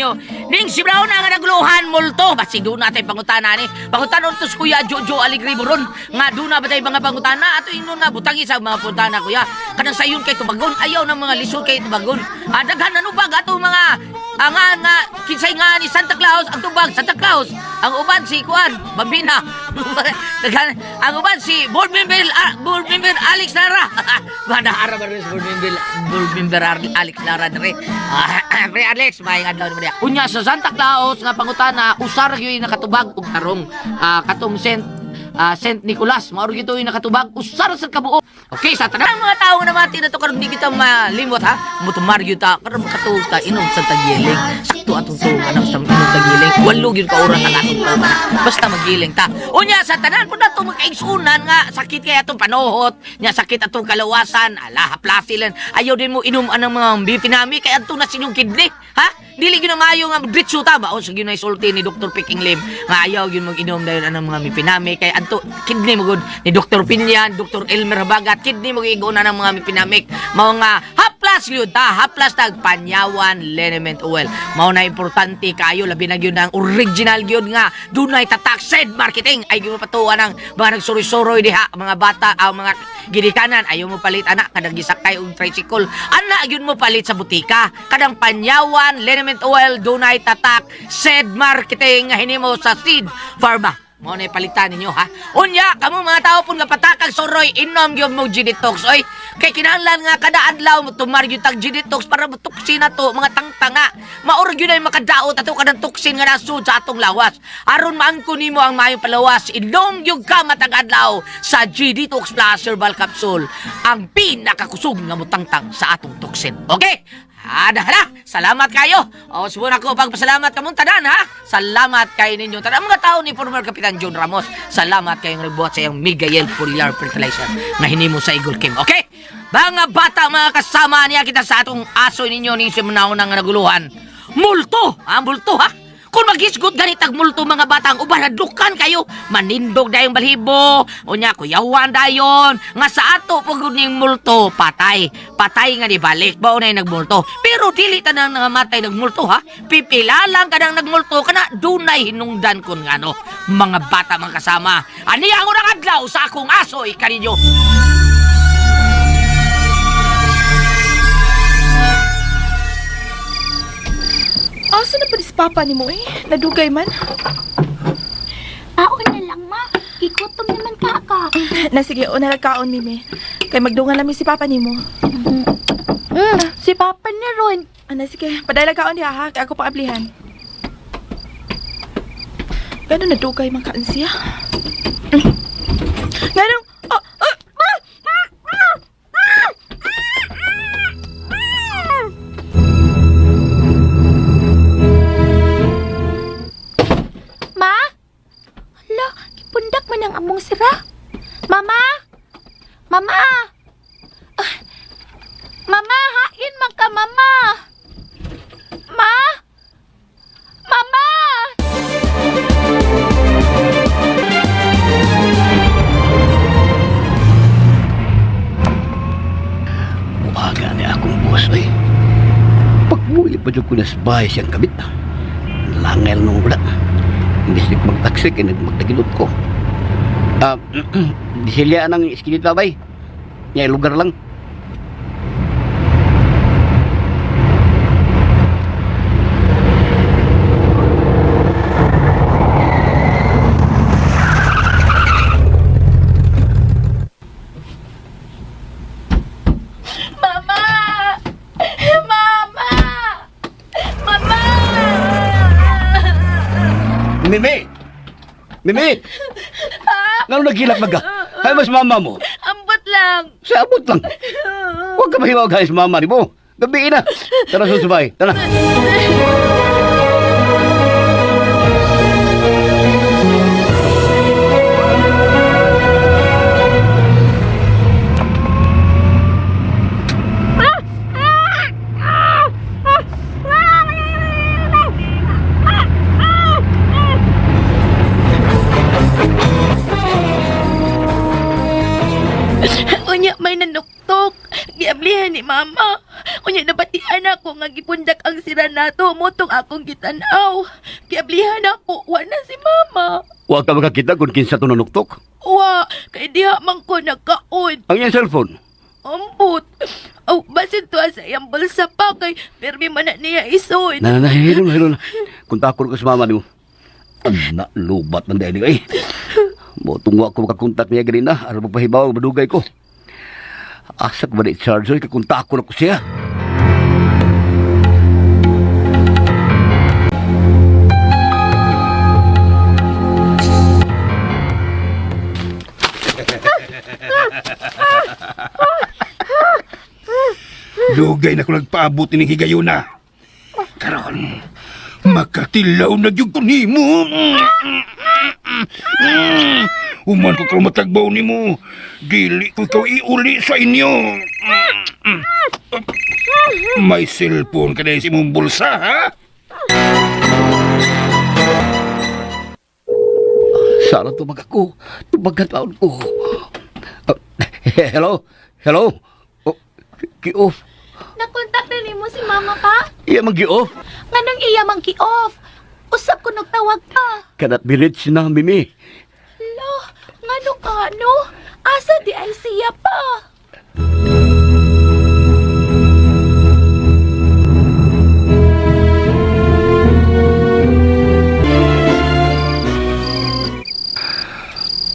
kayo. Ning si Brown nga nagluhan multo. Basig doon natin pangutana ni. Pangutana to si Kuya Jojo Aligribo ron. Nga doon na ba tayo mga pangutana? Ato yung na butangi sa mga pangutana kuya. Kanang sayon kay tubagon. Ayaw ng mga lisod kay tubagon. Daghan na nubag ato mga nga kinsay nga ni Santa Claus ang tubag Santa Claus. Ang uban si Kuan Bambina. Ang uban si board member Alex Lara. Banda ara ba rin si board member Alex Lara dre. Pre Alex may adlaw ni dia. Unya sa Santa Claus nga pangutana usar gyud nakatubag og tarong katong Saint Nicolas mao gyud yung nakatubag usar sa kabuo. Okay, sa tanang mga tao nga namati na to karon di kita malimot ha. Mutumar gyud ta karon makatuog ta inom sa tagiling. Sakto atong tuog anak sa inom tagiling. Walo gyud ka oras ang atong tuog. Basta magiling ta. Unya sa tanan pud nato magkaigsunan nga sakit kay atong panuhot, nya sakit atong kalawasan, ala haplasilan. Ayaw din mo inom anang mga bitinami kay adto na sinyong kidney, ha? Dili gyud maayo nga ditso ta ba o sa gyud isulti ni Dr. Picking Lim nga ayaw gyud mag-inom dayon anang mga mipinami kay adto kidney mo gud ni Dr. Pinyan, Dr. Elmer Bagat kidney mo giiguna ng mga mipinamik mao nga haplas gyud ta haplas tag panyawan liniment oil mao na importante kayo labi na gyud ang original gyud nga dunay tatak said marketing ay gyud patuwa ng mga nagsuri-suroy diha mga bata mga gidikanan ayaw mo palit anak kadang gisakay og tricycle ana gyud mo palit sa butika kadang panyawan liniment oil dunay tatak said marketing nga hinimo sa Seed Pharma. Mo na palitan ninyo ha. Unya, kamo mga tao pun nga patakag soroy inom gyud mo G-Detox oy. Kay kinahanglan nga kada adlaw mo tumar gyud tag G-Detox para matuksin na to mga tangtanga. Maor gyud ay makadaot ato kadang tuksin nga nasud sa atong lawas. Aron maangko nimo ang mayong palawas, inom gyud ka matag adlaw sa G-Detox Plus Herbal Capsule. Ang pinakakusog nga mutangtang sa atong tuksin. Okay? Hala, salamat kayo. O, subon ako pagpasalamat kamong tanan, ha? Salamat kayo ninyo. Tanan mga tao ni former Kapitan John Ramos. Salamat kayong nagbuhat sa iyong Miguel Foliar Fertilizer na hinimo sa Eagle Kim. Okay? Mga bata, mga kasama niya kita sa atong aso ninyo ni simunaw ng naguluhan. Multo! Multo, ha? Kung maghisgot ganitag multo mga bata, ang uban hadlukan kayo. Manindog dayong balhibo. Unya, kuyawan dayon. Nga sa ato pagod ning multo, patay. Patay nga di balik. Baunay nagmulto. Pero dili tanang nangamatay nagmulto, ha? Pipilalang ka nang nagmulto ka na dunay hinungdan kun ngano. Mga bata, mga kasama. Ani ang urang adlaw sa akong aso, ikaninyo. Asa na pa si Papa ni mo eh? Nadugay man? Kaon na lang, ma. Ikutom naman ka. Sige, una lang kaon ni me. Kay magdungan lang si Papa ni mo. Si Papa na ron. Sige, padala kaon diha ha. Kaya ako pang-ablihan. Gano'n nadugay man kaan siya? Gano'n? Among sira. Mama? Mama? Mama, hain man ka, Mama. Ma? Mama? Umaga ni akong buwas ay. Pagmuli pa dyan ko na sa bahay siyang kabit. Langel nung wala. Hindi siya magtaksik, nagmagtagilot ko. Di sila ng iskinit babay. Nya lugar lang. Mama! Mama! Mama! Mimi! Mimi! Ngano nagilak maga? Hay mas mama mo. Ambot lang. Sa abot lang. Huwag ka mahiwag sa mama ni mo. Gabi na. Tara susubay. Tara. Unya, may nanuktok. Giablihan ni Mama. Unya nabatian ako nga gipundak ang sira nato motong akong gitanaw. Kiablihan ako, wa na si mama. Wa ka makakita kung kinsa to nanuktok. Wa, kay diha man ko nagkaon. Ang iyang cellphone. Ambot. Oh, basin to sa iyang bulsa pa kay permi man na niya ison. Hilon. Kung takot ko sa mama ni mo. Anak, lubat man dahil ay. Motong wa ko makakontak niya ganina. Aram magpahibaw, madugay ko. Asa ko ba na-charge oy, kung takot ako siya. Lugay na ko nagpaabot ng higayuna. Karon, makatilaw na gyud ko nimo. Human ko karon matagbaw nimo. Dili ko ikaw iuli sa inyo. May cellphone ka na sa imong bulsa, ha? Sana tumag ako. Tumagat taon ko. Hello? Oh, ki-off. Nakontak na nimo si mama pa? Iya mag-i-off. Nganong iya mang ki-off? Usap ko nagtawag ka. Kanat bilit na, Mimi. Lo, nganong ano? Asa di ay siya pa?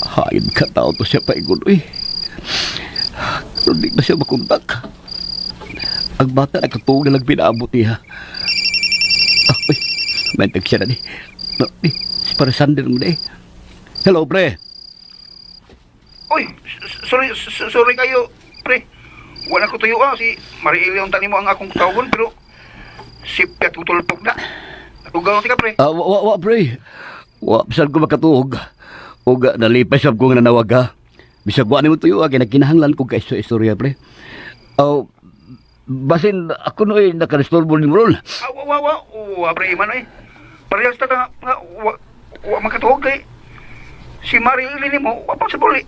Hain ka tao to siya pa iguloy. Pero di na siya makontak. Ang bata na katuog na lang pinaabot niya. Uy, mentag siya na ni. No, si Parasander mo na eh. Hello, pre. Oy, sorry kayo, pre. Wala ko tuyo si Mariel yung tanimo ang akong tawon pero sipyat ko tulpok na. Natugaw ti ka, pre. Wa, pre. Wa, bisan ko makatuog. Uga, nalipay sab ko nga nanawag ha. Bisag wa ni mo tuyo, kaya nakinahanglan ko kay istorya, pre. Basin, ako no'y nakarestorbo ni Morol. Pre, iman eh. Parehas ta nga, wa makatuog kay si Mariel ni mo, wa pang sa buli.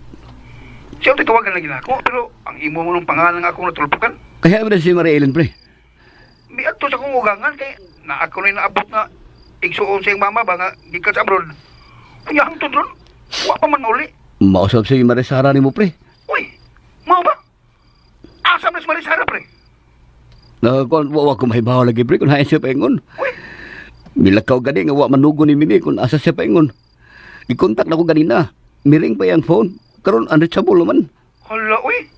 Siya titawagan lagi na ako, pero ang imo mo ng pangalan nga akong natulpukan. Kaya mo na si Maria Ellen, pre. May ato sa kong ugangan kay na ako na naabot na igsuon sa iyong mama ba nga gikan sa abroad. Kaya ang tudron, wa pa man uli. Mausap si Maria Sara ni mo, pre. Uy, mau ba? Asam na si Marisara, pre. Kung wa ko mahibaw lagi, pre, kung hayan siya paingon. Uy, Milakaw gani nga wa manugo ni Mimi kung asa siya paingon. I-contact na ko ganina. Miring pa yung phone. Karon unreachable naman. hala, uy.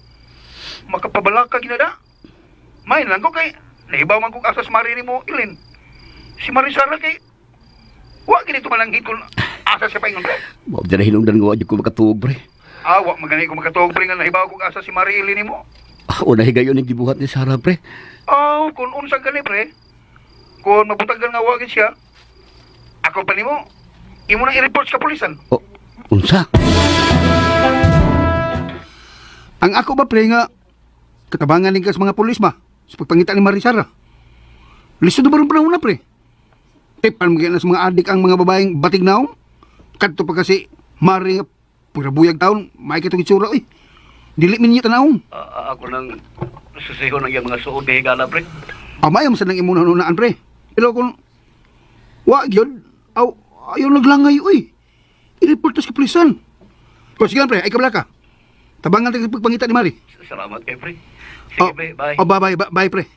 Makapabalaka ginada. May lang ko kay naibaw man kong asa si Maria ni mo, Ilin. Si Marisara kay wa ginito malanghit kung asa siya paingon, pre. Wa dyan na hinungdan nga wa dyan ko makatuog, pre. Wa magani ko makatuog, pre, nga naibaw kong asa si Maria Ilin ni mo. O nahigayon yung gibuhat ni Sara, pre. Kung unsang gani, pre. Kung mabutagan nga wagin siya, ako pa nimo, imo na i-report sa pulisan. O, unsa? Ang ako ba, pre, nga katabangan ni sa mga pulis ba? Sa pagpangita ni Marisara. Listo na ba rin panahon na, pre? Tipan mo sa mga adik ang mga babaeng batig naong. Kadto pa kasi Mari nga pura buyag taon, may kitong itsura, oy. Dili min niyo tanawon. Ako nang susiho ng mga suod ni Higala, pre. Amay mo sa nang imunan unaan, pre. Pero kung wa gyud, ayaw naglangay, oy. I-report tas ka pulisan. Pero sige lang, pre, ay kabala ka. Tabangan tayo sa pagpangita ni Mari. Salamat kay pre. Sige, pre, bye. Bye, pre.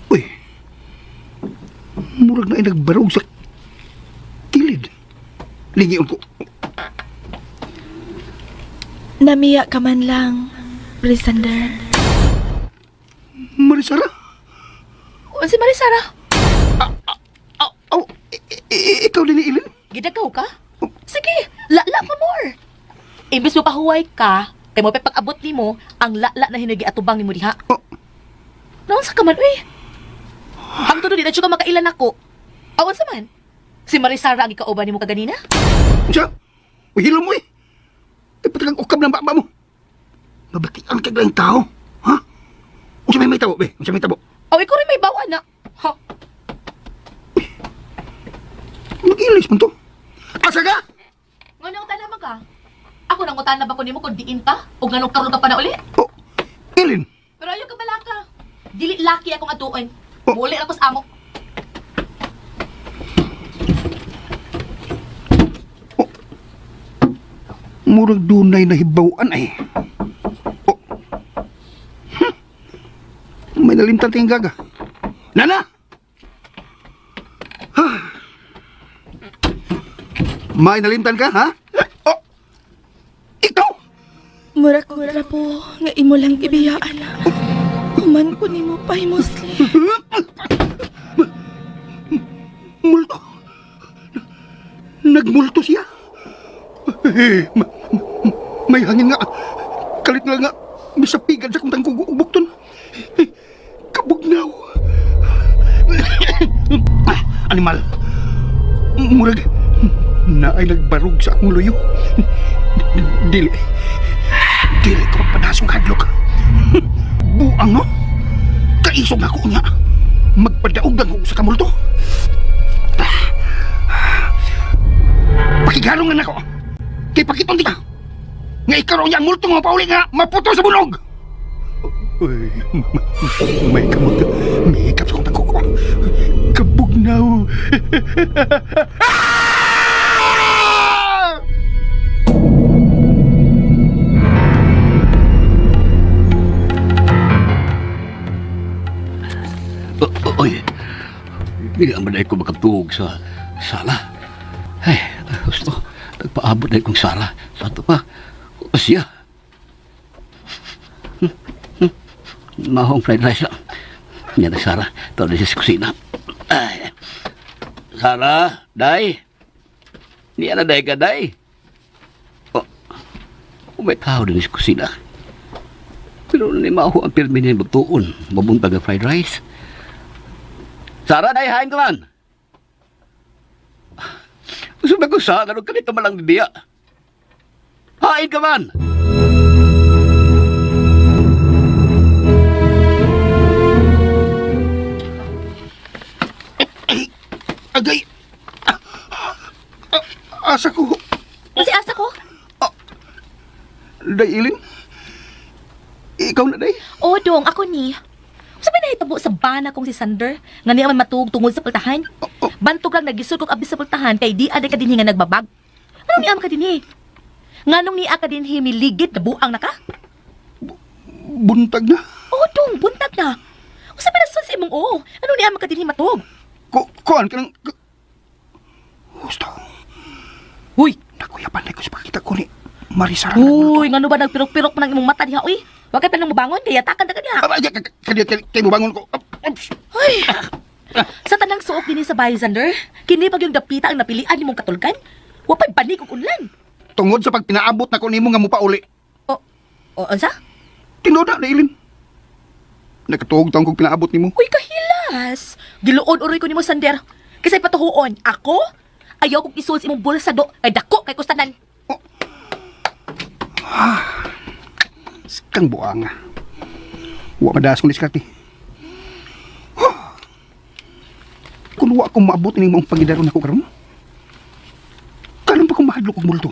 Uy. Murag na ay nagbarog sa kilid. Lingiyon ko. Namiya ka man lang, Brisander. Marisara? O si Marisara? Ikaw din ni Ilin? Gidagaw ka? Sige, lala ka more. Imbis mo pahuway ka, kay mo pag-abot ni mo, ang lala na hinagi atubang ni mo diha. Oh. Naon sa kaman, uy? Ang tudo di na siya makailan ako. Awan sa man. Si Marisara ang ikauban ni mo kaganina? Siya? Uhilo mo eh. Patagang ukab ng baba mo. Mabati ang kaglang tao. Ha? Unsa may tabo, be? Unsa may tabo? O, ikaw rin may bawa na. Ha? Mag-ilis man to. Asa ka? Nganong tanama ka? Ako nang utana ba ko nimo kung diin ka? O nganong karon ka pa na uli? Oh, Ilin. Pero ayaw ka bala ka. Dili laki akong atuon. Oh. Muli ako sa amo. Murag dunay na hibawaan ay. Oh. May nalimtan tayong gaga. Nana! Ha? May nalimtan ka, ha? Oh. Ikaw! Mura ko ra po nga imo lang gibiyaan. Human ko nimo pay Muslim. Multo. Nagmulto siya. May hangin nga. Kalit nga nga. Misapigan sa kung tangkugubok ton. Kabugnaw. Animal. Murag. Na ay nagbarug sa akong luyo. Dili. Dili ko magpadasong hadlok. Buang no? Kaisog ako niya. Magpadaog lang ko sa kamulto. Pakigalong na ako. Kay pakiton di ka. Nga ikaroon niya ang multo mo pauli nga maputo sa bunog. Uy, may kamot. May hikap sa kong tangko. Kabugnaw. Oy, hindi naman na ako makatulog sa sala. Ay, gusto, nagpaabot na akong sala. Sa ito pa, siya. Mahong fried rice lang. Yan na Sara, tawag na siya sa kusina. Ay, Sara, Day. Niya na Day ka, Day. Oh, may tao din sa kusina. Pero ni maho ang pirmi niya magtuon. Mabuntag ang fried rice. Sara, Day, hain ka man. Gusto na ko sa, ganun ka nito malang didiya. Hain ka man. Ay, agay. Asa ko. Si asa ko? Dailin. Ikaw na, Day. O, dong, ako ni. Sabi na hitabo sa bana kong si Sander, nga niya man matug tungod sa pultahan. Bantog lang nagisod kong abis sa pultahan, kay di aday ka din nga nagbabag. Anong niya ka din Nganong niya ka din miligid na buang na ka? Buntag na. O, dong, buntag na. O sabi na sa imong oo, anong niya ka din matug? Kuan ka ng... Gusto. Uy! Nakuyapan na ko sa pakita ko ni Marisara. Uy, ngano ba nagpirok-pirok pa ng imong mata diha, uy? Huwag ka pa nang mabangon, kaya takan na ka niya. Kaya mo bangon ko. Ay! Sa tanang suok din sa bahay, Sander, kini pag yung dapita ang napilian ni mong katulkan, wapay banig kong unlan. Tungod sa pag pinaabot na ko nimo nga mupauli. O, ansa? Tinood na, Dailin. Nakatuog taong kong pinaabot nimo. Uy, kahilas! Giluod uroy ko ni mo, Sander. Kasi patuhuon, ako, ayaw kong isuot sa imong bulsa do, kay dako, kay kustanan. Kang buang nga. Wa madaas kong diskarte. Kung wa akong maabot ng mga pagidaron ako karon, karon pa kong mahadlok og multo.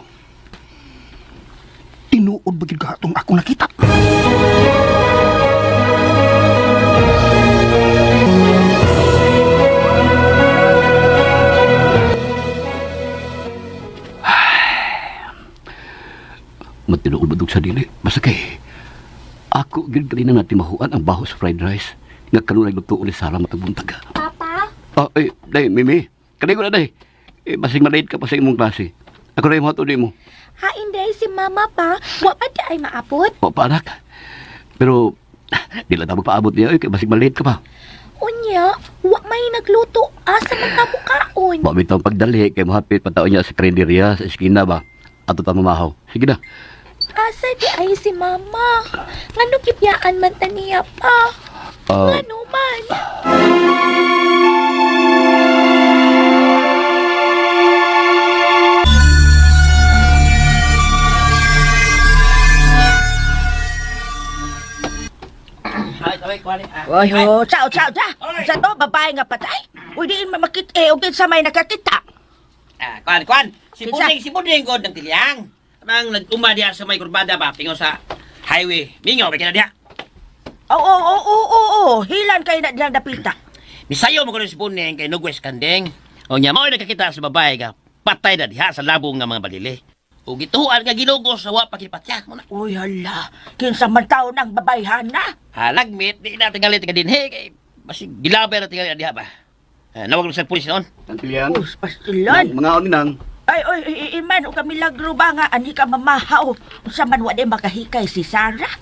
Tinuod ba gid kahatong akong nakita? Matinuod ba sa dili? Basta kay, ako gid kanina nga timahuan ang baho sa fried rice. Nga kanunay magtuon ni Sara matabuntag. Papa? Ay, Day, Mimi. Kanay ko na, Day. Basig malate ka pa sa imong klase. Ako na yung mga tuloy mo. Hain day si mama pa. Wa pa di ay maapot. O, paanak. Pero, di lang tama paabot niya. Kaya basig malate ka pa. Unya, wa may nagluto. Asa man ka bukaon. Mabit ang pagdali. Kaya mahapit pataon niya sa karinderya, sa eskina ba? Ato tamamahaw. Sige na. Asa di ay si mama. Ngano kipyaan man taniya pa. Ngano man. Ay, sabay, kuha Oy, ciao, ciao, ja. Sa to, babae nga patay. Uy, diin mamakit o sa may nakakita. Kuan. Si Kinsa? Buding god ng tilyang. Nang nag-uma diya sa may kurbada ba, pingo sa highway. Mingaw, ba kina diya? Oo. Hilan kayo na diyang dapita. Misayo mo ko si Buding kay Nugwes Kandeng. O niya, mao'y nakakita sa babae ka, patay na diha sa labong nga mga balili. O gituan nga ginugos sa wapa kinipatya mo na. Uy, hala. Kinsa man tao ng babayhan na. Halagmit, di na tingali tinga din. Hey, basi gilaber na tingali diha ba? Nawag mo sa pulis noon. Tantilyang. Us, pastilan. Mga oninang. Ay, iman, o kami lagro ba nga, ani ka mamahaw. Sa man wade makahikay si Sarah.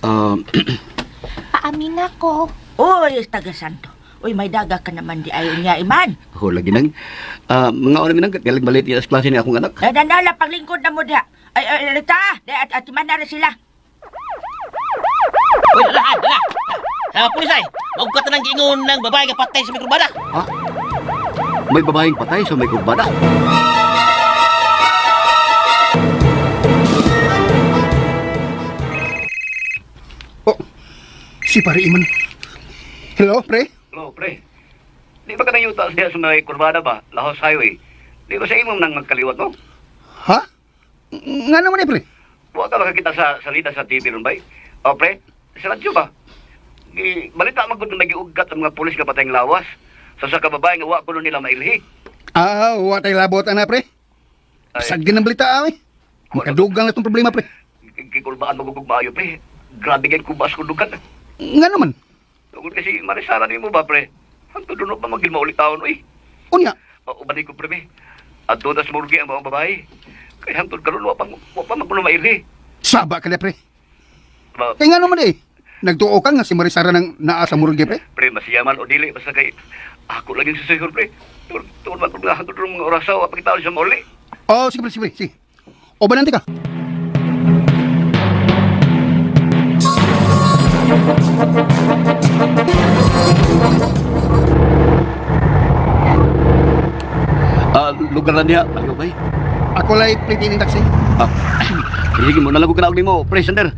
Paamin ako. Uy, taga Santo. Uy, may daga ka naman di ayon niya, iman. Ako lagi nang. Mga oninang, galing balit sa klase ni akong anak. Nanala, paglingkod na mo diha. Ay, Rita, at man na rin sila. Uy, hala. Sa pulis ay, magkata ng gingon ng babae nga patay sa may kurbada. Ha? May babaeng patay sa may kurbada. Oh, si pare Iman. Hello, pre? Hello, pre. Di ba ka nang yuta siya sa may kurbada ba? Lahos Highway. Di ba sa imong nang magkaliwat mo? Ha? Nga naman pre. Huwag ka makakita sa salita sa TV ron ba? O, pre, sa radyo ba? Balita magod na nagiugat ang mga pulis nga patayang lawas. Sa kababae nga wa ko nila mailhi. Wa tayo labot na pre. Sagdi ng balita eh. Makadugang na itong problema pre. Kikulbaan magugug maayo, pre. Grabe kayo kubas ko dugan. Nga naman. Tungkol kasi marisara ni mo ba, pre? Hangtod doon pa magil maulit taon, uy. Unya. Ubalik ko, pre, at doon na sumurgi ang mga babae. Kaya hangtod karoon, wa pa magpuno mailhi. Saba ka na pre. Ba, Kaya nga naman eh. Nagtuo ka nga si Marisara ng naa sa murgi pre. pre, masiyaman o dili, basta kay ako laging susihon, pre. Tuon man kung nga hangtod doon mga orasaw, apakitaon siya mauli. Oh, sige pre, sige. O ba nanti ka? Lugar na niya, ayaw ba? Ako lang iplitin ng taxi. Sige mo, nalago ka na ulit mo, pre, Sander.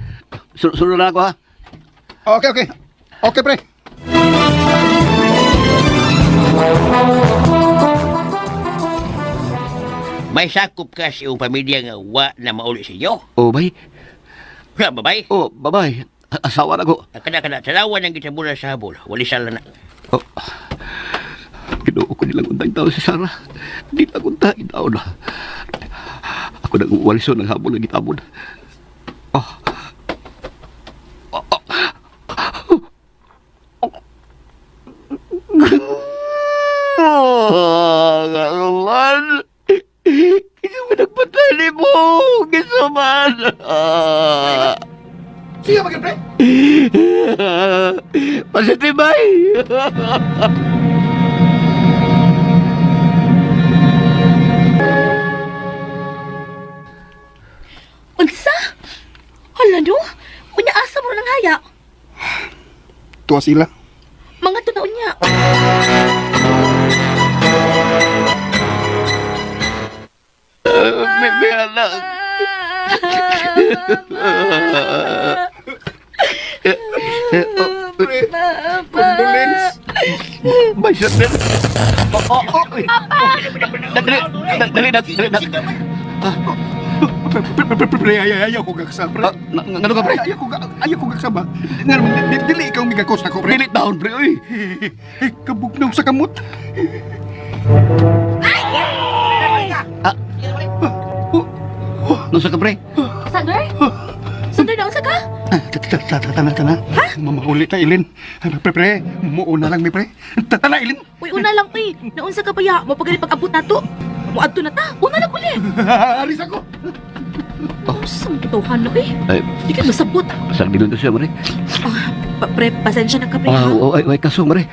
Sunod na ako, ha? Okay. Okay pre. May sakop ka sa iyong pamilya nga wa na mauli sa inyo. Oh, bay. Nga, babay. Oh, babay. Asawa na ko. Kada salawan ng gitabula sa habol. Wali sala na. Oh. Ginoo ko nilang untang tao si Sarah. Di na kuntain tao na. Ako nang uwaliso ng habol ng gitabon. Oh. Karulan! Kasi mo nagpatali mo! Kisaman! Sige ba pre? Pasitibay! Unsa? Hala no? Unya asa mo nang haya? Tuwa sila. Mga tunaon niya. May anak. Condolence. May sander. Dali. Pre, ayaw ko gaksa pre. Ngano ka, pre? Ayaw ko gaksa ba? Nga naman, dili ikaw migakos ako pre. Dili taon, pre, uy. Kabugnaw sa kamot. Nusa ka, pre? Sander? Sander na unsa ka? Tana. Mamahuli ta Ilin. Pre, muuna lang mi pre. Tana Ilin. Uy, una lang uy. Naunsa ka pa ya? Mapagali pag-abot na to. Muadto na ta. Una lang uli. Aris ako. Saan totohan na eh? Ay, Di ka masabot. saan ginundo siya, pre? Pre, pasensya na ka pre ha? Ay, kaso, pre.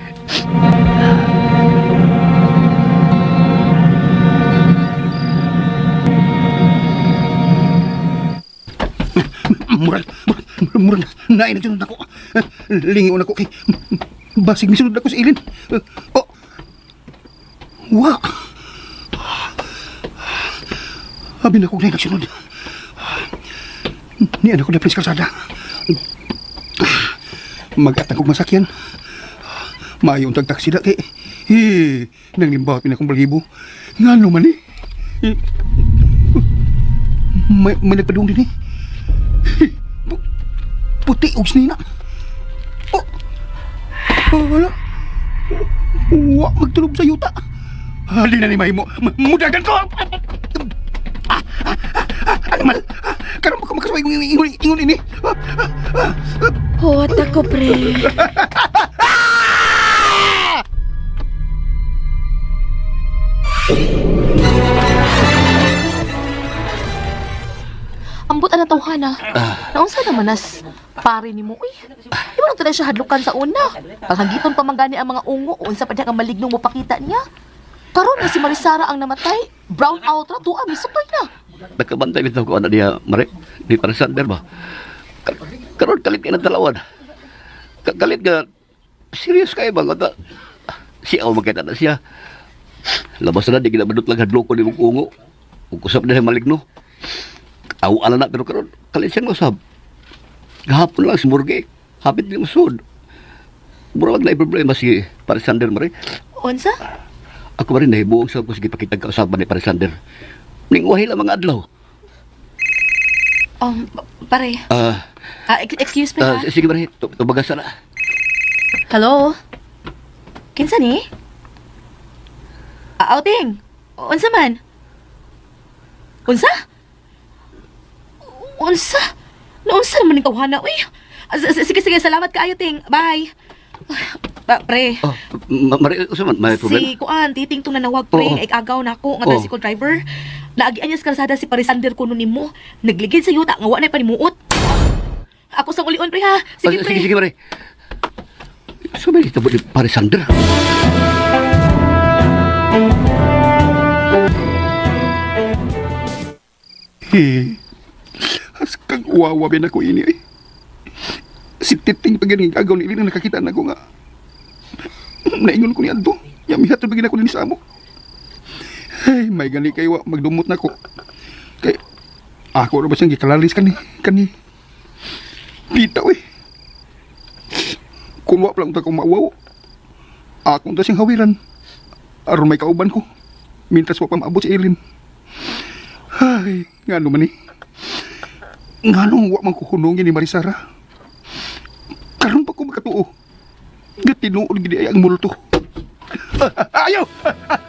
Murag nain na dyan ako. Lingiwan ako kay basig misunod ako sa Ilin. Oh. Wow. Abi na ko na nagsunod. Ni anak ko na pres kalsada. Mag-atak kong masakyan. Mayong tagtaksi na kay. Nang limbawat pinakong balahibo. Nga naman eh. May nagpadung din eh. Puti og snina. Wala. Wa magtulog sa yuta. Hali na ni Mahimo. Mudagan ko. Animal. Karon ko makasaway ingon ini. Huwat ako, pre. Ambot ana tawhana. Naunsa naman nas pare nimo uy. Di ba nang tunay siya hadlukan sa una? Paghagiton pa man gani ang mga ungo, unsa pa diha ang malignong mo pakita niya. Karon na si Marisara ang namatay. Brown out ra tuwa misupay na. Nakabantay bitaw ko ana diha, Mare. Di para Sander ba? Karon kalit kay natalawan. Kalit nga serious kay ba nga si aw magkita na siya. Labas na di ginabadot lang hadloko ni mong ungo. Ug kusap na maligno. Aw ala na pero karon kalit siya usab. Gahapon lang si Murge. Hapit di musod. Murag na problema si Parisander, Mare. Unsa? Ako ba rin nahibuong sa ko sige pakitag kausaban ni Parisander. Ning wahila mga adlaw. Pare. Excuse me ha. Sige Mare, tubagas na. Hello? Kinsa ni? Outing. Unsa man? Unsa? Unsa? Naunsa naman yung tawhana? Uy! Sige, salamat kaayo, Ting. Bye. Pre, Oh, Mare, usa man may problema? si Kuan, titing tong nanawag, pre. Oo. Ay agaw na ako, nga Oo. tricycle driver. Naagian niya sa kalsada si Parisander kuno nimo. Nagligid sa yuta, nga wa na panimuot. Ako sa ulion, pre, ha? Sige, pre. Sige Mare. Sabi dito ni Parisander. Askang uwawa bin ako ini eh. Si Titing pagani agaw ni Ilin nakakita na ko nga. Naingon ko ni Adto. Yamihat na bagin ako ni Samo. Hey, may gani kayo magdumot na ko. Kay ako ra ba siyang gikalalis kani. Pita eh. Kung wa lang ta ko maawaw. Akong ta siyang hawiran. Aron may kauban ko. Mintas wa pa maabot si Ilin. Ay, nga naman eh. Nga nung wa man kuhunungin ni Marisara. Karon pa ko makatuo. Nga tinuod gidi ay ang multo. Ayaw!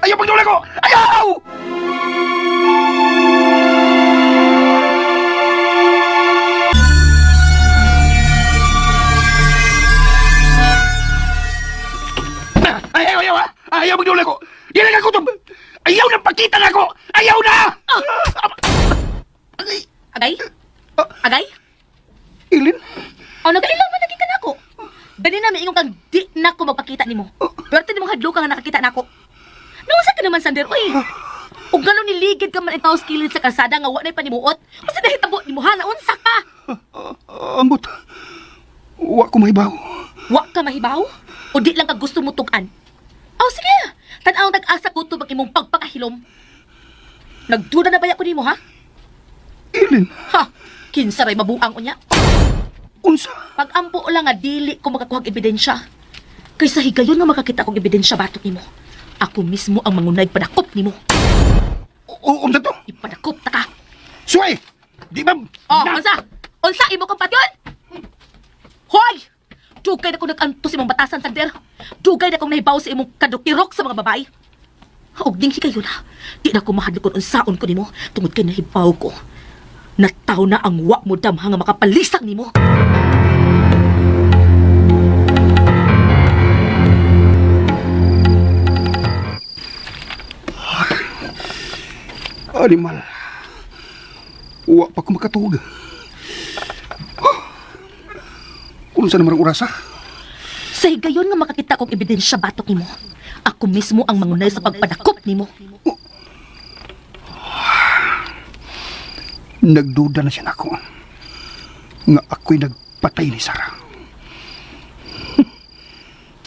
Ayaw pagdula ko! Ayaw! Ayaw! Ayaw pagdula ko! Dili ka ko to! Ayaw na pakita na ko! Ayaw na! Agay? Agay? Ilin? Nagailang man lagi ka na ako. Dali na may ingong kang di na ko magpakita nimo. Pero tini mong hadlo ka nga nakakita na ako. Nausa ka naman, Sander, uy. Ug gano'n niligid ka man itaw skilled sa kalsada nga wa na'y panimuot. Kasi nahitabo nimo ha, naunsa ka. Ambot. Wa ko mahibaw. Wa ka mahibaw? O di lang ka gusto mo tugan? Sige. Tan-aw nag-asa ko tubag imong pagpakahilom. Nagduda na ba ko nimo ha? Ilin? Ha? Kinsa ray mabuang unya. Unsa? Pag-ampo lang nga dili ko makakuhag ebidensya. Kaysa higayon nga makakita kong ebidensya batok nimo. Ako mismo ang mangunay padakop nimo. Unsa to? Ipadakop ta ka. Suway! Di ba? Unsa? Unsa imo kompatyon? Hoy! Dugay na kong nag-anto sa imong batasan, Sander. Dugay na kong nahibaw sa imong kadukirok sa mga babae. Og ding higayon na. Di na ko mahadlok kung unsaon ko nimo tungod kay nahibaw ko. Nataw na ang wa mo damha nga makapalisang nimo. Animal. Wa pa ko makatuog. Unsa naman ang orasa? Sa higayon nga makakita kong ebidensya batok nimo. Ako mismo ang mangunay sa pagpadakop nimo. Nagduda na siya na ako. Nga ako'y nagpatay ni Sarah.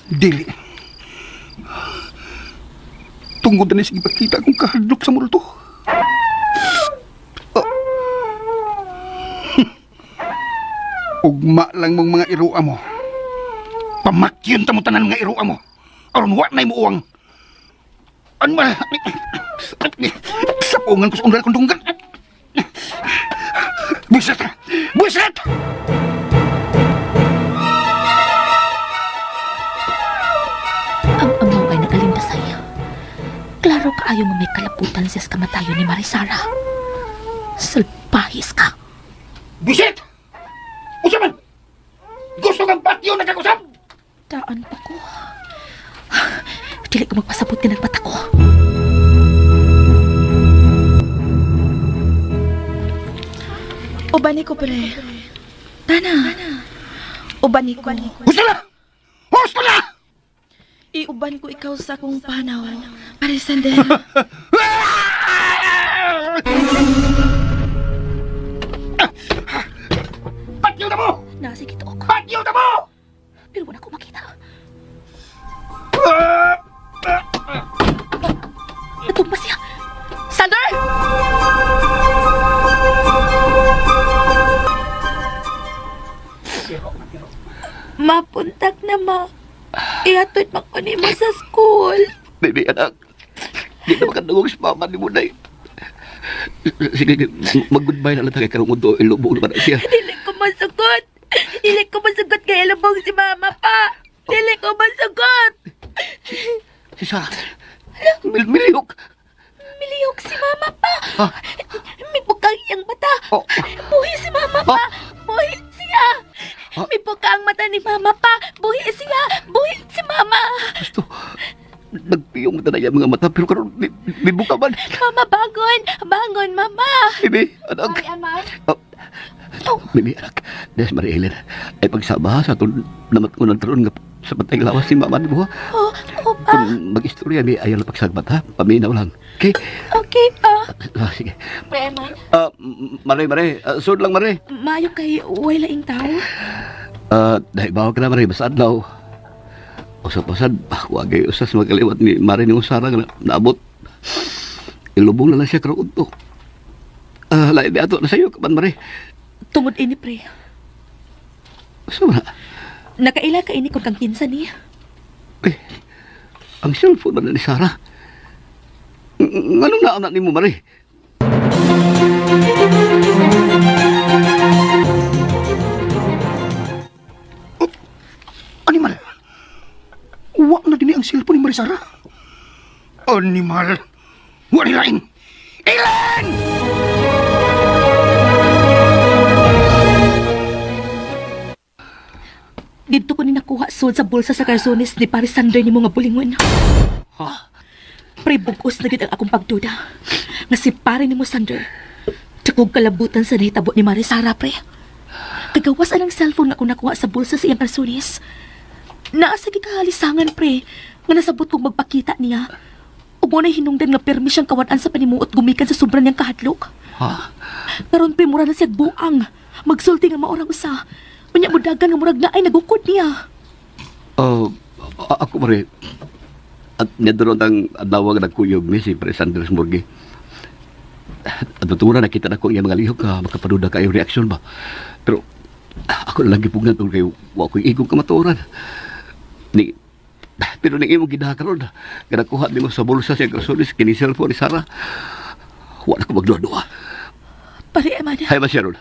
Dili. Tungod na sige pakita akong kahadlok sa multo. Ugma lang mong mga irua mo. Pamakyon ta mo tanan nga irua mo. Aron wa na mo uwang. Ano ba? Sapungan ko sa undal kong tunggan. Buset! Buset! Ang amaw ay nagalindas sa'yo. Klaro kaayo nga may kalaputan siya sa kamatayo ni Marisara. Salpahis ka. Buset! Usa man! Gusto kang patio na kag-usap? Daan pa ko. Dili ko magpasabot ka ng mata ko. Ubani ko, pre. Tana. Ubani ko. Gusto na! Gusto na! Iuban ko ikaw sa akong panaw. Marisander. Patio na mo! Nasa kito ko. Patio na mo! Pero wala ko makita. Natumba siya. Sander! Mapuntak na ma. Ihatod makuni mo sa school. Baby, anak. Di na makadungog si mama ni Munay. Sige, mag-goodbye na lang tayo karong mundo. Ilubog naman na siya. Dili ko masugot. Dili ko masugot kay ilubog si mama pa. Dili ko masugot. Si Sarah. Miliyok. Miliyok si mama pa. Ah. May bukang iyang mata. Oh. Buhi si mama pa. Buhi siya. Ah. May buka ang mata ni mama pa. Buhi siya. Buhi si mama. Gusto. Nagpiyong mata na yan mga mata. Pero karon may buka man. Mama, bangon. Bangon, mama. Baby, anak. Ay, aman. Baby, anak. Des Maria Helen. Ay pagsama sa itong namat ko ng taron nga sa patay lawas si mama ni mo. Oh, pa. Kung mag-istorya, may ayaw na pagsagbat ha. Paminaw lang. Okay? Okay, pa. Sige. Pre, man. Mare. Sud lang, Mare. Mayo kay uway laing tao. Dahil bawa ka na, Mare. Basta adlaw. Usap-usad, wagay usas magkaliwat ni Mare ni Usara nga naabot. Ilubong na lang siya karong udto. Lain di ato na sa'yo, kapan, Mare. Tungod ini, pre. Gusto mo na? Nakaila ka ini kung kang kinsa niya. Ang cellphone na ni Sarah. Anong naamnak ni mo, Mare? Animal! Wa na din ang cellphone ni Marisara. Animal! Wa ni lain! Ilan! Dito ko ni nakuha sud sa bulsa sa karsones ni Paris Sander ni mga bulingon. Pre, bugos na gid ang akong pagduda. Nga si pare ni mo Sander. Tsakog kalabutan sa nahitabo ni Marisara, pre. Kagawas anang cellphone nga akong nakuha sa bulsa sa iyang karsones. Naasa gikahalisangan, pre, nga nasabot kong magpakita niya. O mo na hinungdan nga permi siyang kawanan sa panimuot gumikan sa sobrang niyang kahadlok. Karon pre, mura na siya buang. Magsulti nga maorang usa. Unya budagan nga murag na ay nagukod niya. Ako, Mare. At niya doon ang adlaw nga nagkuyog mi si Pres Andres Morgue. At tutungan na nakita na ko iya mga lihok ka makapaduda kayo reaksyon ba. Pero ako na lang gipugnan tungkol kayo wa ko igong kamatuoran. Pero ning imong gidakaron nga nakuha nimo sa bulsa sa karsones kini cellphone ni Sarah. Wa na ko magduwa-duwa. Pare, man. Hay ba siya ron?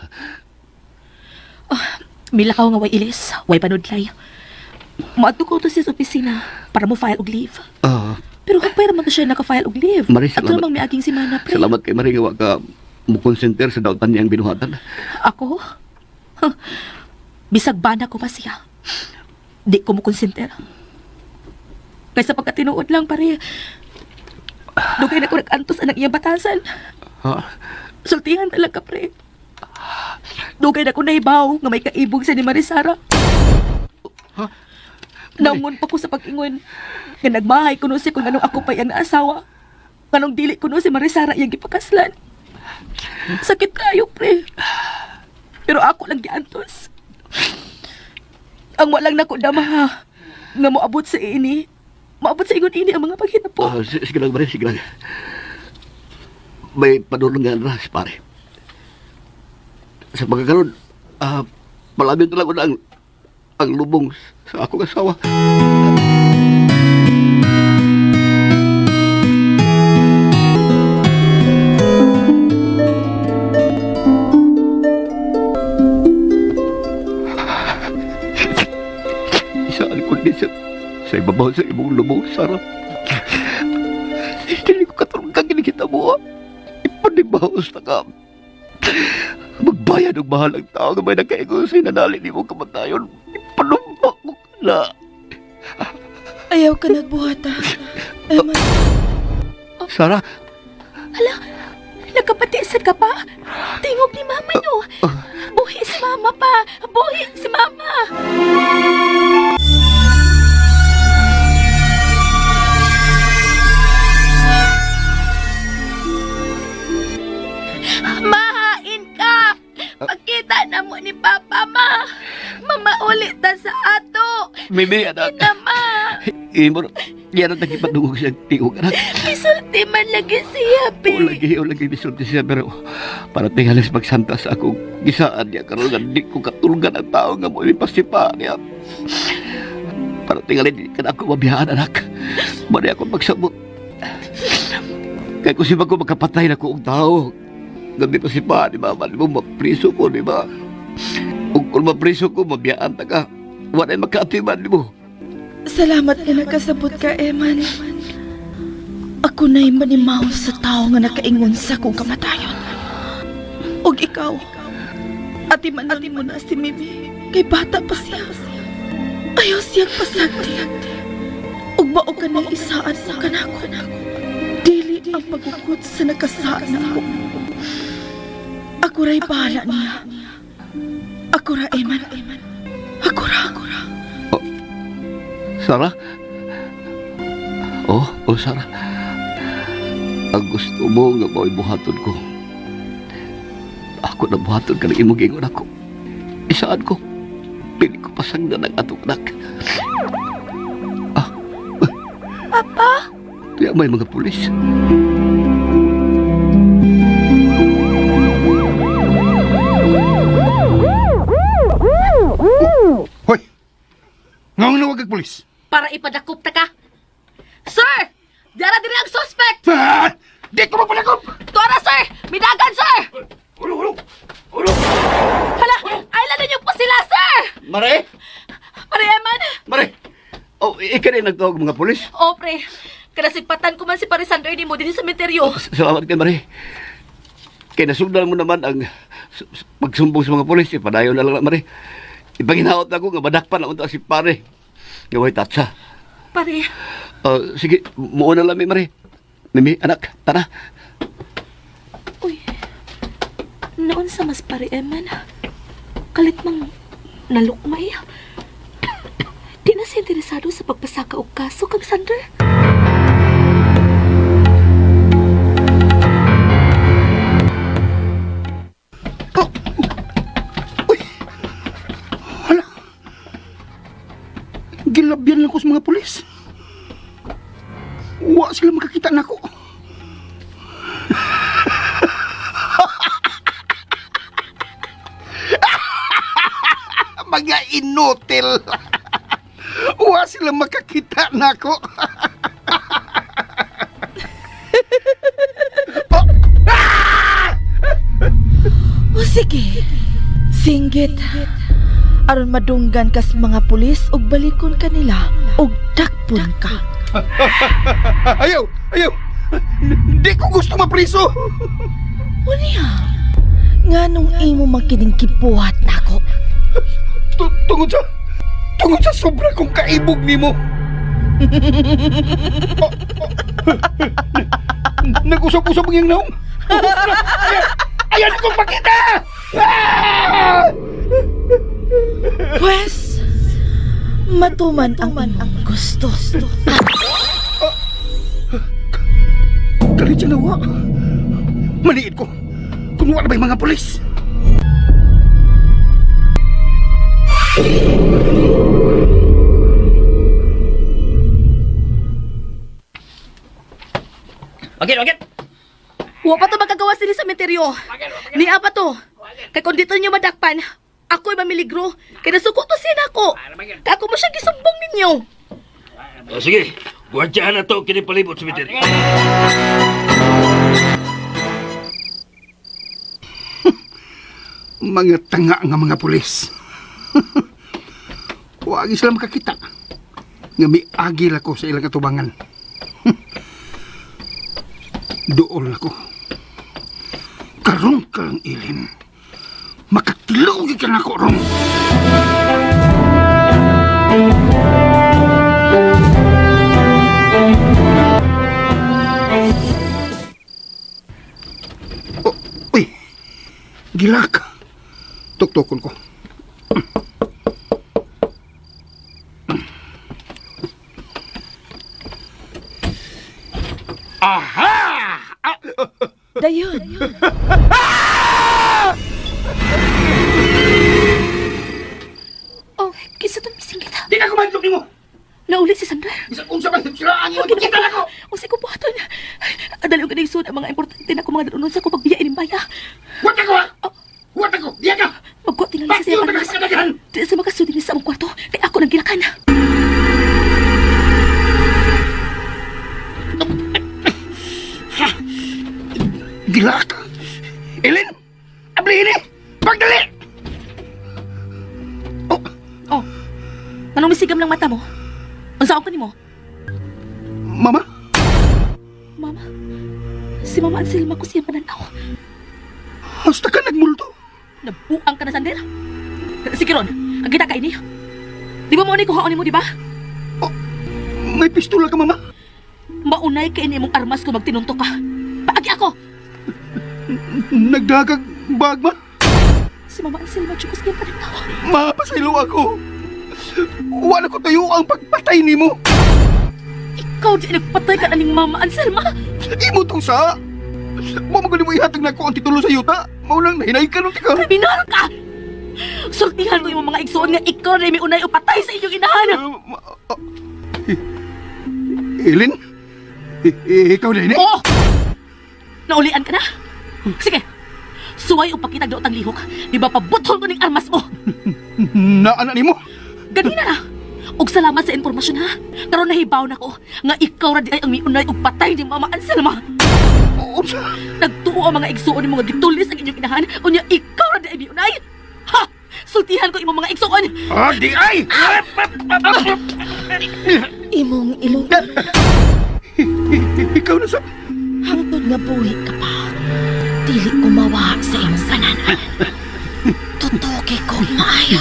Milakaw nga way ilis, way panudlay. Maadto ko to siya sa opisina para mo file og leave. Pero kapay raman to siya naka-file og leave. Mari, At salamat. lamang may aging si Mana, pre. Salamat kay Mari nga wa ka mukonsenter sa daotan niyang binuhatan. Ako? Huh. Bisag bana ko pa siya. Di ko mo konsinter. Kaysa pagkatinuod lang, pare. Dugay na ko nag-antos ang iyang batasan. Sultihan talaga, pre. Dugay na ko naibaw nga may kaibog sa ni Marisara. Naungon pa ko sa pag-ingon nga nagmahay kuno si kung anong ako pa iyang asawa. Kanong dili kuno si Marisara iyang gipakaslan. Sakit kayo, pre. Pero ako lang giantos. Ang walang nako damaha nga moabot sa ini. Moabot sa ingon ini ang mga paghinapo. Sige lang, Mari, sige lang. May padulungan na si pare. Sa pagkakaroon, palabing lang ko na ang lubong sa akong asawa. sa ibabaw sa imong lubong, Sarah. Hindi ko katulong kang ginikita mo. Ipanibahos na ka. Magbayad ng bahalang tao nga may nakaingon sa inanali ni mong kamatayon. Ipanumba ko ka na. Ayaw ka nagbuhata. Eman, Sarah, Nagkapatisan ka pa? Tingog ni mama nyo. Buhi si mama pa. Buhi si mama. Mahain ka. Pagkita na mo ni Papa, ma. Mama ulit na sa ato. Mimi, anak. Inama. Imor, yan ang nagipatungog siyang tiog, anak. Isulti man lagi siya, O lagi bisulti siya, pero para tingalis magsanta sa akong gisaan niya, karoon nga di ko katulungan ang tao nga mo ipasipa niya. Para tingalin ka na ako mabihaan, anak. Mali ako magsabot. Kaya kung si ko magkapatay na ko ang tao, gabi pa si pa, di ba? Mali mo, mapriso ko, di ba? Kung mapriso ko, mabiyaan ta ka. Wala yung magkaatiman, di mo. salamat nga nakasabot ka, Eman. Ako na'y manimaw sa tao nga nakaingon sa kong kamatayon. Og ikaw, ati mo na si Mimi, kay bata pa siya. Ayaw siyang pasagdi. Og mao ka na isaan sa kanako. Dili ang pagukot sa nakasaan ako. Ako ra'y bahala niya. Ako ra, Eman. Ako ra. Sarah? Oh, Sarah. Ang gusto mo nga mo'y buhaton ko. Ako na buhaton ka ng imong ingon ako. Isaan ko? Pili ko pasang na ng atong anak. Papa? Kaya may mga pulis. Hoy! Ngawang nawag ang pulis. Para ipadakop ta ka. Sir! Dara diri ang suspect! Ah! Di ko mapalakop! Tora, sir! Midagan, sir! Hala! Ailan ninyo po sila, sir! Mare! Pareman! Mare! Oh, ikaw rin nagtawag mga pulis. O, pre. Kanasipatan ko man si Parisander ni mo din sa sementeryo. Salamat kay Mare. Kaya nasundan mo naman ang pagsumbong sa mga pulis. Ipadayo na lang, Mare. Ipanginaot ako nga madakpan na unta si pare. Ngaway tatsa. Pare, Sige, muuna lang, Mare. Mimi, anak, tara. uy. Noon sa mas pare, Eman. Kalit mang nalukmay. Di na siya interesado sa pagpasaka o kaso kag Sander. Gilabyan lang ko sa mga pulis. Wa sila makakita na ako. Mga inutil. Wa sila makakita na ako. O sige, singgit. Aron madunggan ka sa mga pulis ug balikon ka nila ug dakpon ka. Ayaw! Di ko gusto mapriso. Unya, nganong imo makining kibuhat nako? Tungod sa sobra kong kaibog nimo. Nag-usap-usap ang iyang naong. Ayaw kong makita! Pwes, matuman ang gusto. Galit siya nawa. Maliit ko. Kung wala ba yung mga polis? Okay. Wa pa to magagawa sila sa sementeryo. Niya pa to. Kay kung dito nyo madakpan, ako'y mamiligro. Kaya nasuko to siya ako. Kaya ako mo siya gisumbong ninyo. Sige, guwadyahan na to kinipalibot sa mitin. Mga tanga nga mga polis. Huwag sila makakita. nga miagil ako sa ilang atubangan. Dool ako. Karong ka lang, Ilin. Makatilugi ka na ako, Rong. Oh, uy. Gilak. Tuktukon ko. Dayon. Oh, kisa to misingit. Di na kumandok ni mo. Nauli si Sander. Isa kung sa siraan niyo, magkita na ako. O si kubuhaton. Adali ko na isun ang mga importante na akong mga darunon sa akong pagbiyain ng baya. Huwag ako, ha? Huwag ako. Diyan ka. Magkuha tingali Bakit sa yung siya tagas ka na dyan? Di sa makasudin sa among kwarto. Kaya ako nang gilakan. Gilak. Ilin, ablihin eh. Pagdali. Oh, anong misigam ng mata mo? Unsa ko ni mo? Mama, Mama, si Mama Anselma ko siya pananaw. hasta ka nagmulto. Nabuang ka na, Sander. Sige ron, ang kita ka ini. Di ba mo ni kuhaon mo, di ba? May pistola ka, Mama. Maunay ka ini mong armas ko magtinuntok ka. Paagi ako! Nagdagag bag, ma. Si Mama Anselma chukos niya pananaw. Mapasaylo ako. Wala ko tayo ang pagpatay ni mo. Ikaw di nagpatay ka na ning Mama Anselma. Imo tong sa. Mamaguli mo ihatag na ko ang titulo sa yuta. Maulang nahinay ka nung tika. Kriminal ka! Sultihan ko yung mga igsoon nga ikaw na may unay upatay sa inyong inahan. Ilin? Ikaw na ini? Oo! Naulian ka na? Sige, suway o pakitag doon tang lihok. Di ba pabuthol ko ning armas mo? Naanak ni mo? Ganina na. Og salamat sa impormasyon ha. Karon nahibaw na ko nga ikaw ra di ay ang miunay og patay ni Mama Anselma. Unsa? Nagtuo ang mga igsuon ni mga gitulis ang inyong inahan unya ikaw ra di ay miunay. Ha! Sultihan ko imong mga igsuon. Di ay! Imong ilong Ikaw na sa... hangtod nga buhi ka pa. Dili ko mawa sa imong kananan. Tutuki ko maayo.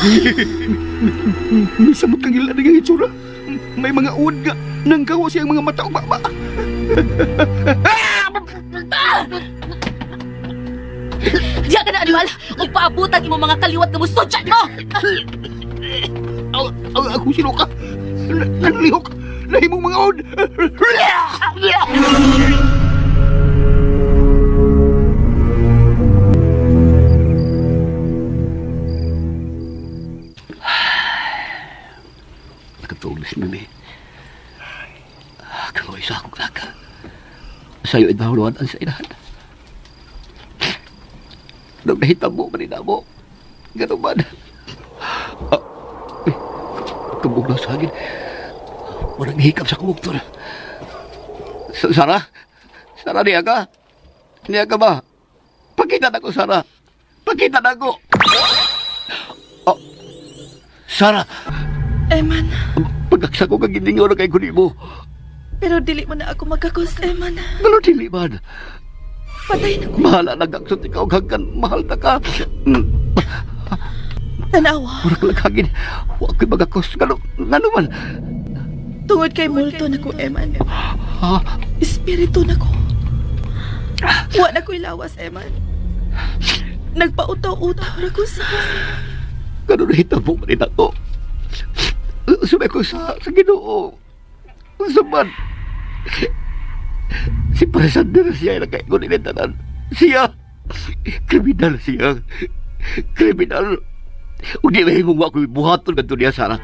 May samot kang ilan nga itsura. May mga uod nga. Nanggawa siyang mga mata o baba. Diya ka na animal og paabutan imong mga kaliwat nga mustodyan mo. Ako sino ka? Nanlihok. Nahimong mga uod. Nakatulis na ni. Kaloy sa akong laka. Sa'yo ay nahuluan ang sa inahan. Nung nahitang mo, manina mo. Ganun man. Kabuglaw sa akin. Walang hikap sa kumuktor. Sara? Sara, niya ka? Niya ka ba? Pakita na ko, Sara. Pakita na ko. Oh, Sara, Eman, pagkaksa ko kag hindi nga kay kunin mo. pero dili mo na ako magkakos, Eman. Pero dili man. Patay na ko. Mahala nagagsot ikaw hanggang mahal na ka. Tanawa. Murag lagagin. Huwag ko'y magakos. Ngano man? Tungod kay multo na ko, Eman. Ha? Espiritu na ko. Wa na ko'y lawas, Eman. Nagpautaw-utaw na ko sa... Ngano nahita mo man ako? Sabi ko sa Ginoo. Saman. Si Parasander siya ay nagkaingon inintanan. Siya. Kriminal siya. Kriminal. Ug di mahimong wa ko'y buhaton kadto niya, Sara.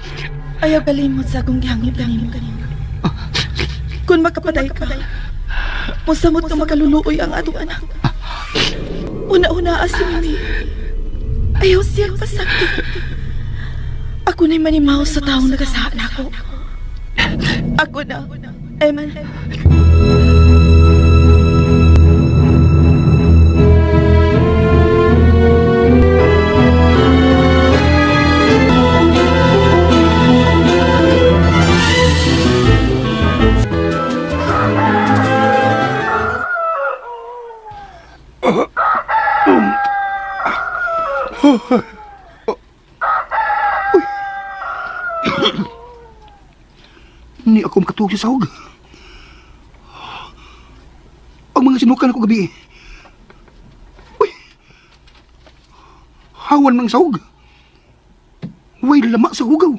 Ayaw kalimot sa akong gihangip kanimo. Kung makapatay ka, musamot ka makaluluoy ang atong anak. Una-una si Mimi. Ayaw siyang pasakit. Ako na'y manimaw sa taong nagasaan ako. Ako na, Eman. Ni ako makatuog sa sahog. Ang mga sinukan ako gabi. Uy! Hawan ng sahog. Way lama sa hugaw.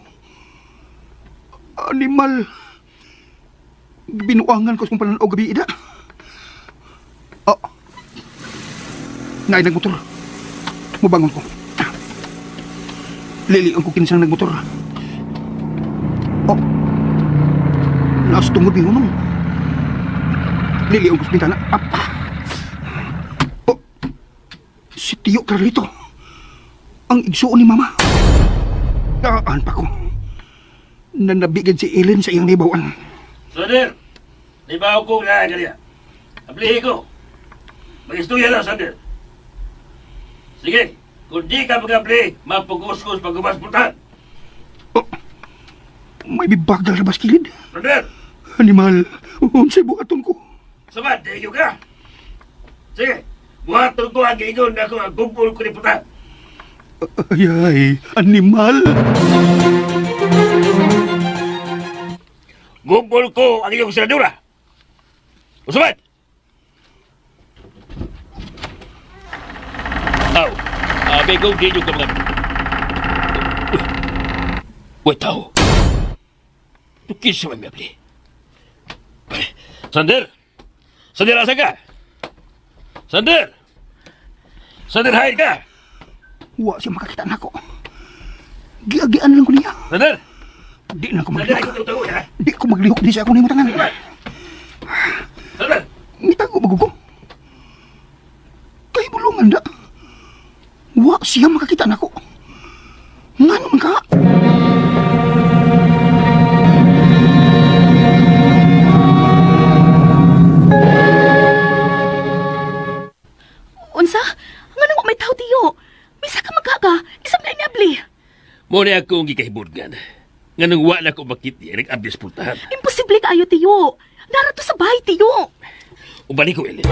Animal. Binuangan ko sa kong pananaw gabi, ida. Oh. Naay nagmotor. Mubangon ko. Liliang ko kinsang nagmotor. Oh. Naas tungod ni Hunong. Liliang ko sa bintana. Apa. Oh. Si Tio Carlito. Ang igsuon ni Mama. Daan pa ko. Nanabigad si Ellen sa iyang libawan. Sander, libaw ko na kanya. Ablihi ko. Mag-istorya na, Sander. Sige, kung di ka mag-abli, mapuguskus pag-umaspuntan. Oh. May bibagal na baskilid. Sander, Animal. Unsay buhaton ko. samad, diyo ka. Sige, buhaton ko ang giingon na kung ang gumpul ko ni putan. Ay, animal. Gumpul ko ang iyong senadura. Usabat! Aw, abe kong di nyo ka mga... Uy, tao. Tukis sa mga mabli. Sander! Sander, asa ka? Sander! Sander, hay ka! Wa siya makakita na ako. Giagian lang ko niya. Sander! Di na ako Sander, maglihok. ay kung ha? Di ko maglihok di siya ako na yung matangan. Sander! Mitago bago ko. Kay bulungan da. Wa siya makakita na ako. Nga naman ka. Unsa? Nga mo may tao tiyo. Bisa ka magkaka. Isang na inabli. Muna akong gikahibudgan. Nga nung wala ko makiti, nag-abis pultahan. Imposible kaayo tiyo. Narato sa bahay tiyo. Ubalik ko, Ellen.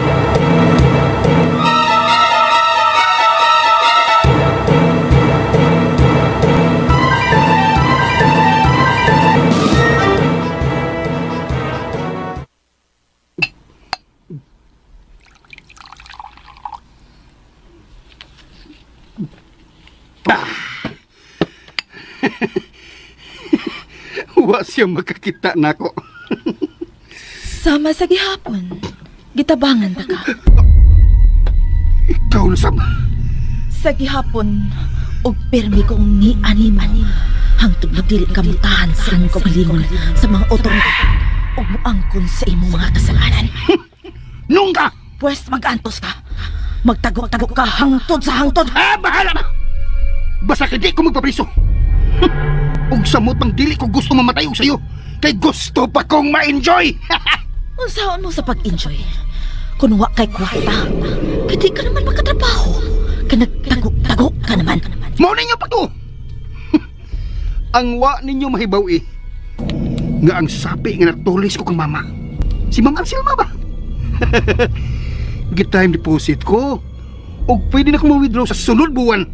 Wa siya makakita na ako. Sama sa gihapon. Gitabangan ta ka. Ikaw na sama. Sa gihapon, og permi kong ni animan. Hangtod na dili kamutahan sa among kagalingon sa mga otoridad og muangkon sa imong mga kasalanan. Nung ka! Pwes mag-antos ka. Magtagok-tagok ka hangtod sa hangtod. Bahala na! Basta hindi ko magpapriso. Ug samot pang dili ko gusto mamatay og sayo. Kay gusto pa kong ma-enjoy. Unsaon mo sa pag-enjoy? Kung wa kay kwarta, kadi ka naman makatrabaho. Kanagtagok-tagok ka naman. Mao ninyo pa to. Ang wa ninyo mahibaw nga ang sapi nga natulis ko kang mama. Si Ma'am Arcelma ba? Gitime deposit ko. Og pwede na ko ma-withdraw sa sunod buwan.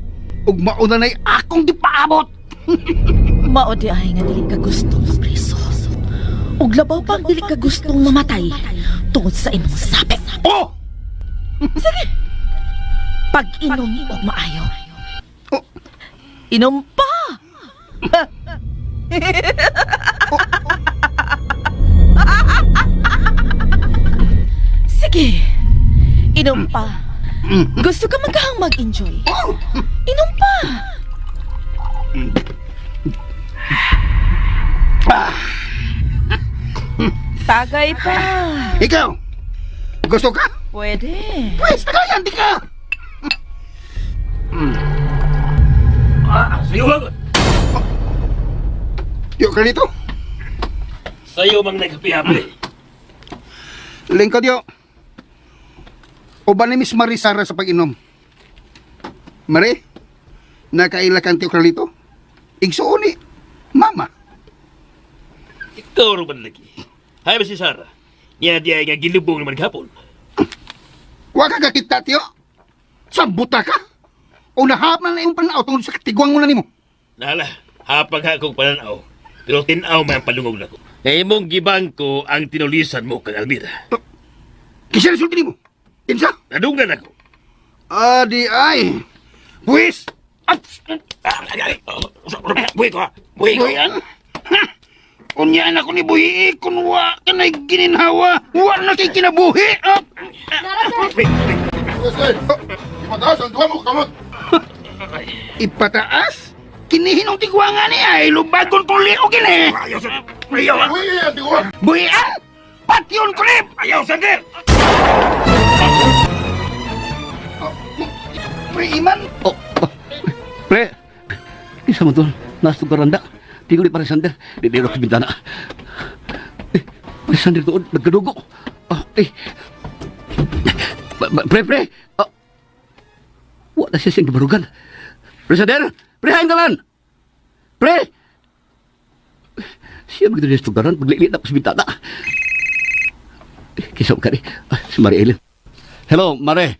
Og mauna na'y akong dipaabot. Mao di ay nga dili ka gustong mapriso. Ug labaw pang dili ka gustong mamatay tungod sa imong sapi. Oh! Pag-inom og maayo. Oh! Inom pa! Sige, inom pa. Gusto ka maghang mag-enjoy? Inom pa! Tagay pa. Ikaw! Gusto ka? Pwede. Pwes, tagayan, di ka! Sayo lang. Yo, Carlito. Sayo mang nagkapi-api. Lingkod yo. O ba ni Miss Marisara sa pag-inom? Mari, nakaila kang Tio Carlito? Igsuon ni Mama. Ikaw rin ba lagi? Hay ba si Sarah? Niya di ay nga gilubong naman kapon. Wa ka kakita, Tio. Sambuta ka. O nahap na yung pananaw tungkol sa katigwang mo na nimo. Nala, hapag akong pananaw. Pero tinaw may palungog na ko. Kaya mong gibang ko ang tinulisan mo kang Almira. Kisa resulti nimo. Kinsa? Nadunggan ako. Adi ay. Buwis! Buhay ko ha! Buhay ko! Buyan? Ha! Kunyaan ako ni Buhi, kunwa ka na'y gininhawa. Wa na kay kinabuhi. Ipataas ang duha mo, kamot! Ipataas? Kinihinong tigwangan ni ay lubagon tuli o gini. Ayaw sa... Ayaw ha! Uy, ang duha! Buhian? Patyon kulip! Ayaw sa der! Pre Iman? Oh, pre. Isa mo doon. Nasa karanda. Tingol ni Parisander. Didiro sa bintana. Parisander doon. Nagkadugo. Pre. Wala siya siyang gibarugan. Parisander! Pre, hain ka man! Pre! Siya begitu sa tugaran. Paglilit ako sa bintana. Kisaw ka ni. Si Mari Ellen. Hello, Mare.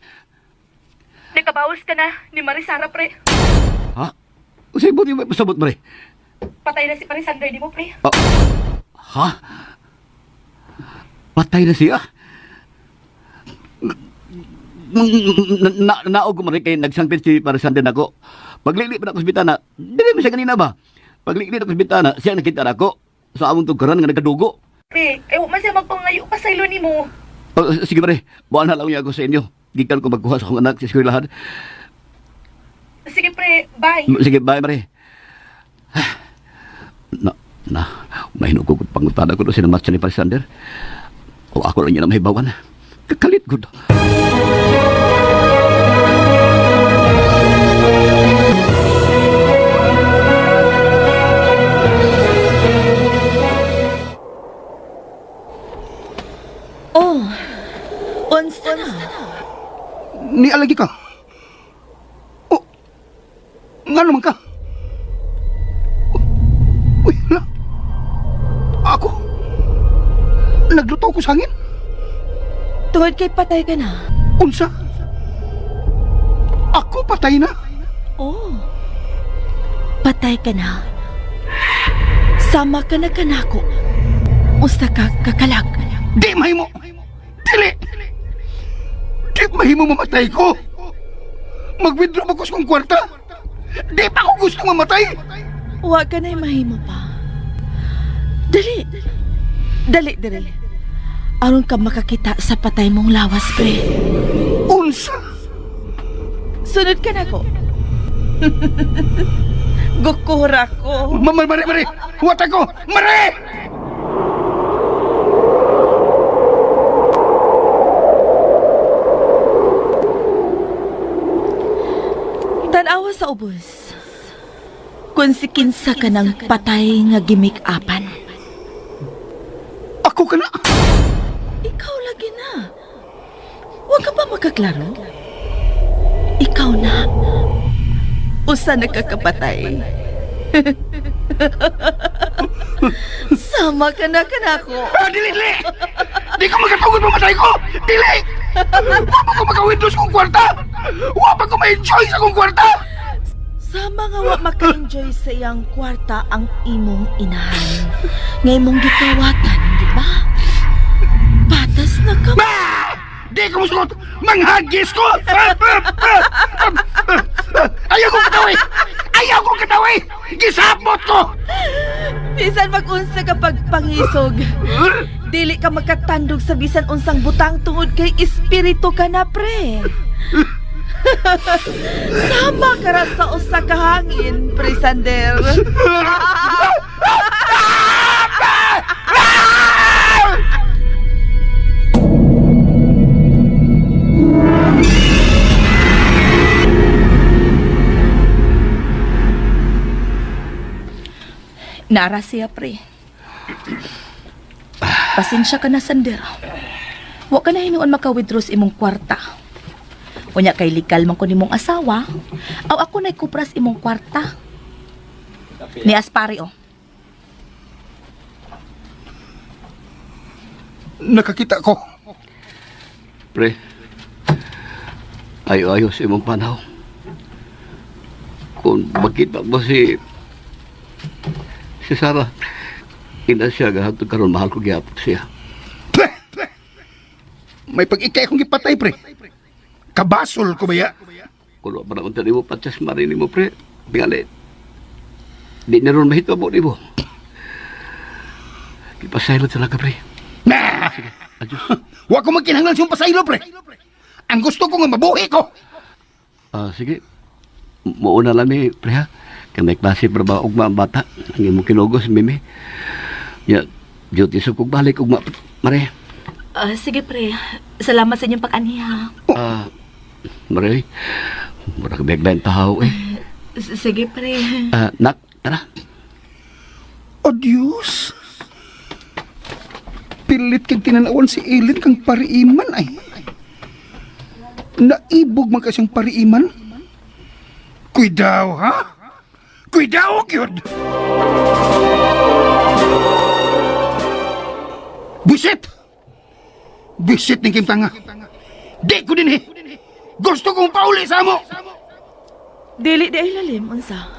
Nakabawas ka na ni Marisara, pre. Ha? Usay mo di may pasabot, Mare. Patay na si Parisander di mo, pre. Ha? Patay na siya? Naog ko man kay nagsangpit si Parisander nako. Paglili pa na ako sa bitana, dili mo siya kanina ba? Paglili ako sa bitana, siya nakita na ako sa among tugaran nga nagkadugo. Pre, ayaw man siya magpangayo pa sa ilo ni mo. Sige Mare, buwan na lang niya ako sa inyo. Gikan ko magkuha sa akong anak sa eskwelahan. Sige, pre, bye. Sige, bye Mare. Mahinog ko pangutada ko doon sa namatsa ni Parisander. O ako lang niya na mahibawan. Kakalit ko. Oh, unsa na? Nialagi ka? Oh, nga naman ka? Uy, hala. Ako? Nagluto ko sa hangin? Tungod kay patay ka na. Unsa? Ako patay na? Oh, patay ka na. Sama ka na kanako. Usa ka kakalag. Di mahimo! Dili! Di mahimo mamatay ko! Mag-withdraw ako sa kong kwarta! Di pa ako gusto mamatay! Wa ka na'y mahimo pa. Dali! Dali, dali. Aron ka makakita sa patay mong lawas, pre. Unsa? Sunod ka na ko. Gukura ko. Mare! Huwat ako! Mare! Tanawa sa ubos. Kung si kinsa ka ng patay nga gimik-apan. Ako ka na! Ikaw lagi na. Huwag ka ba makaklaro? Ikaw na. Usa na kakapatay. Sama ka na kanako. Dili! Di ka magkatugod mamatay ko! Dili! Wa pa ko maka-withdraw sa kong kwarta! Wa pa ko ma-enjoy sa kong kwarta! Sama nga wa maka-enjoy sa iyang kwarta ang imong inahan. Nga imong gikawatan, di ba? Patas na ka. Ma! Di ko musuot! Manghagis ko! Ayaw kong katawi! Ayaw kong katawi! Gisabot ko! Bisan mag-unsa ka pagpangisog. Dili ka magkatandog sa bisan unsang butang tungod kay espiritu ka na, pre. Sama ka ra sa usa ka hangin, Parisander. Nara siya, pre. Pasensya ka na, Sander. Wa ka na hinuon maka-withdraw sa imong kwarta. Unya kay likal man ko nimong asawa, aw ako na'y kupras imong kwarta. Ni Aspari, oh. Nakakita ko. Pre, ayo sa imong panaw. Kung makita mo si Sarah, ina siya gahatod karon mahal ko gyapon siya. May pag-ikay akong gipatay, pre. Kabasol ko ba ya? Kulo pa na unta nimo patjas marin nimo pre. Tingali. Di na ron mahito mo nimo. Ipasaylo sa ka pre. Nah! Adios. Wa ko magkinahanglan siyang pasaylo, pre. Ang gusto ko nga mabuhi ko. Sige. Mauna lang ni pre ha. Kaya may klase para ba ugma ang bata. Ang imong kinugos, Mimi. Ya, duty sa kong balik ugma, Mare. Sige, pre. Salamat sa inyong pag-aniha. Mare, mura ka bigla yung tahaw eh. Sige, pre. Nak, tara. Adios. Pilit kang tinanawan si Eileen kang pariiman ay. Naibog man kasyang pariiman. Kuidaw, ha? Kuidaw, yun! Buisit! Buisit ni Kim Tanga. Di ko din Gusto kong pauli sa mo! Dili di ay lalim, unsa.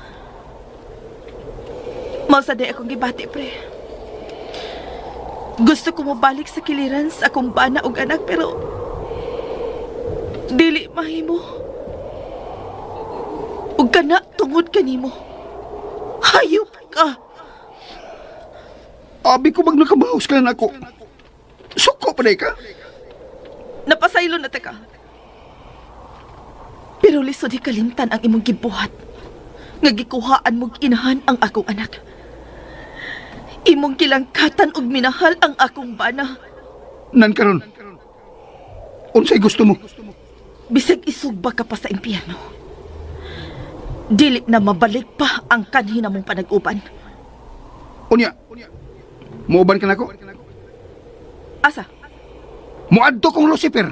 Mausa di akong gibati, pre. Gusto ko mabalik sa kiliran sa akong bana ug anak, pero dili mahimo. Ug kana tungod kanimo. Hayop ka. Abi ko bag nakabawas ka na ako. Suko pa ka? Napasaylo na ta ka. Pero lisod di kalimtan ang imong gibuhat. Nga gikuhaan mong inahan ang akong anak. Imong kilangkatan og minahal ang akong bana. Nan karon. Unsay gusto mo? Bisag isugba ka pa sa impyerno. Dili na mabalik pa ang kanhina mong panag-uban. Unya. Muuban ka na ako? Asa? Muadto kong Lucifer.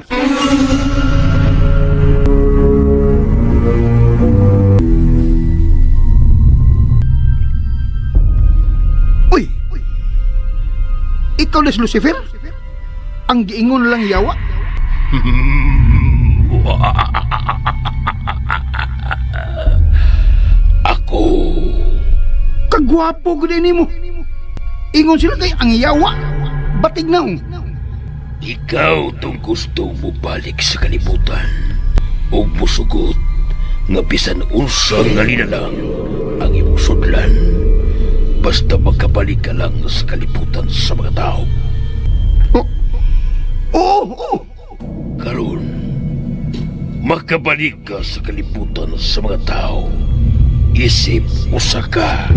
Uy! Ikaw les Lucifer? Ang giingon lang yawa? Ako. Kagwapo gud nimo. Ingon sila kay ang yawa. Batig naong. Ikaw tong gusto mo balik sa kalibutan. O musugot nga bisan unsa nga linalang ang imong sudlan. Basta magkabalik ka lang sa kalibutan sa mga tao. Oo. Karon, makabalik ka sa kalibutan sa mga tao. Isip usa ka.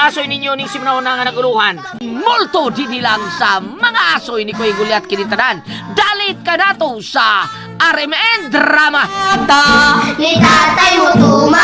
Asoy ninyo ning simnaon nga naguluhan. Multo di lang sa mga asoy ni Kuya Gulyat kinitanan. Dalit ka nato sa RMN Drama. Ni tatay mo tuma.